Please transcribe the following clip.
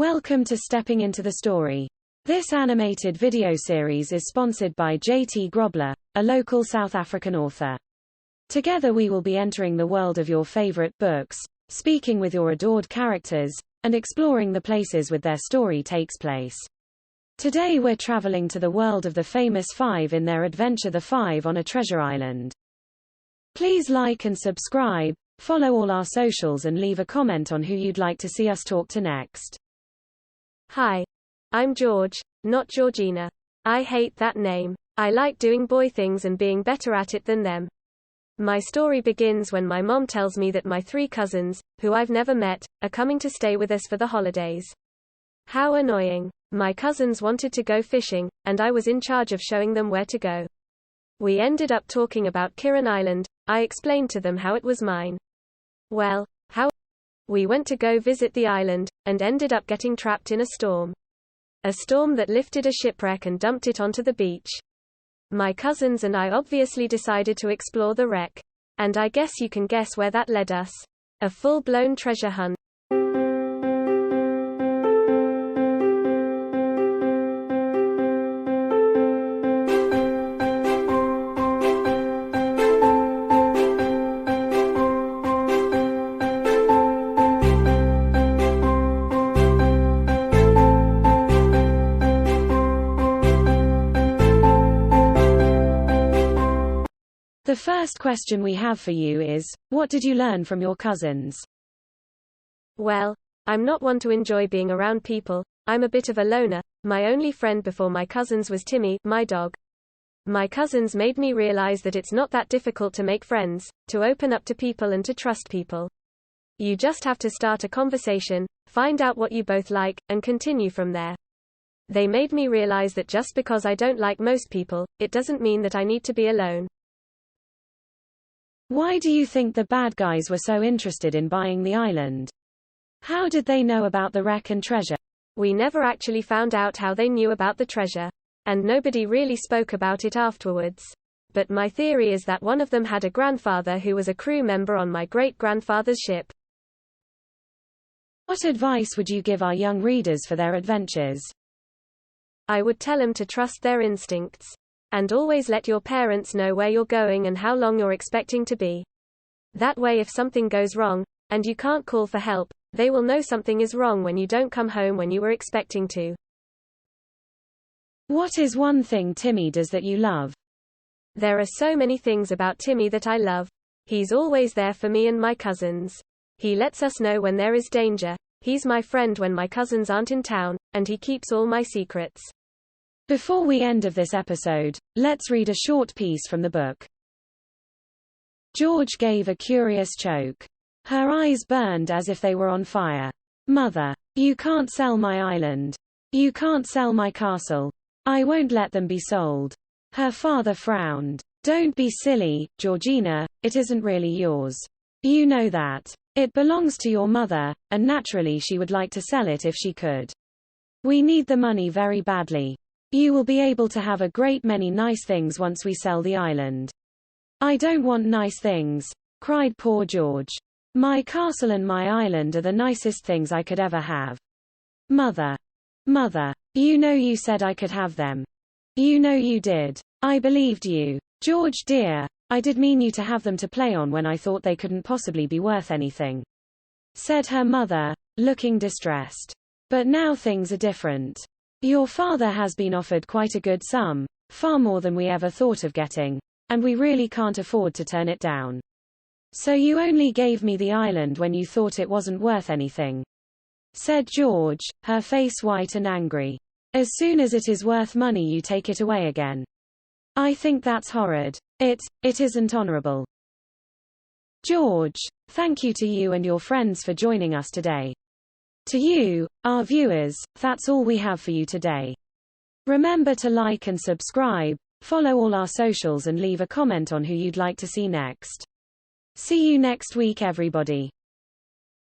Welcome to Stepping into the Story. This animated video series is sponsored by J.T. Grobler, a local South African author. Together we will be entering the world of your favorite books, speaking with your adored characters, and exploring the places where their story takes place. Today we're traveling to the world of the famous Five in their adventure The Five on a Treasure Island. Please like and subscribe, follow all our socials and leave a comment on who you'd like to see us talk to next. Hi. I'm George, not Georgina. I hate that name. I like doing boy things and being better at it than them. My story begins when my mom tells me that my 3 cousins, who I've never met, are coming to stay with us for the holidays. How annoying. My cousins wanted to go fishing, and I was in charge of showing them where to go. We ended up talking about Kirin Island. I explained to them how it was mine. Well, we went to go visit the island, and ended up getting trapped in a storm. A storm that lifted a shipwreck and dumped it onto the beach. My cousins and I obviously decided to explore the wreck. And I guess you can guess where that led us. A full-blown treasure hunt. The first question we have for you is, what did you learn from your cousins? Well, I'm not one to enjoy being around people. I'm a bit of a loner. My only friend before my cousins was Timmy, my dog. My cousins made me realize that it's not that difficult to make friends, to open up to people and to trust people. You just have to start a conversation, find out what you both like, and continue from there. They made me realize that just because I don't like most people, it doesn't mean that I need to be alone. Why do you think the bad guys were so interested in buying the island? How did they know about the wreck and treasure? We never actually found out how they knew about the treasure. And nobody really spoke about it afterwards. But my theory is that one of them had a grandfather who was a crew member on my great-grandfather's ship. What advice would you give our young readers for their adventures? I would tell them to trust their instincts. And always let your parents know where you're going and how long you're expecting to be. That way if something goes wrong, and you can't call for help, they will know something is wrong when you don't come home when you were expecting to. What is one thing Timmy does that you love? There are so many things about Timmy that I love. He's always there for me and my cousins. He lets us know when there is danger. He's my friend when my cousins aren't in town, and he keeps all my secrets. Before we end of this episode, let's read a short piece from the book. George gave a curious choke. Her eyes burned as if they were on fire. Mother, you can't sell my island. You can't sell my castle. I won't let them be sold. Her father frowned. Don't be silly, Georgina, it isn't really yours. You know that. It belongs to your mother, and naturally she would like to sell it if she could. We need the money very badly. You will be able to have a great many nice things once we sell the island. I don't want nice things, cried poor George. My castle and my island are the nicest things I could ever have. Mother. Mother. You know you said I could have them. You know you did. I believed you. George dear, I did mean you to have them to play on when I thought they couldn't possibly be worth anything, said her mother, looking distressed. But now things are different. Your father has been offered quite a good sum, far more than we ever thought of getting, and we really can't afford to turn it down. So you only gave me the island when you thought it wasn't worth anything, said George, her face white and angry. As soon as it is worth money you take it away again. I think that's horrid. It isn't honorable. George, thank you to you and your friends for joining us today. To you, our viewers, that's all we have for you today. Remember to like and subscribe, follow all our socials and leave a comment on who you'd like to see next. See you next week everybody.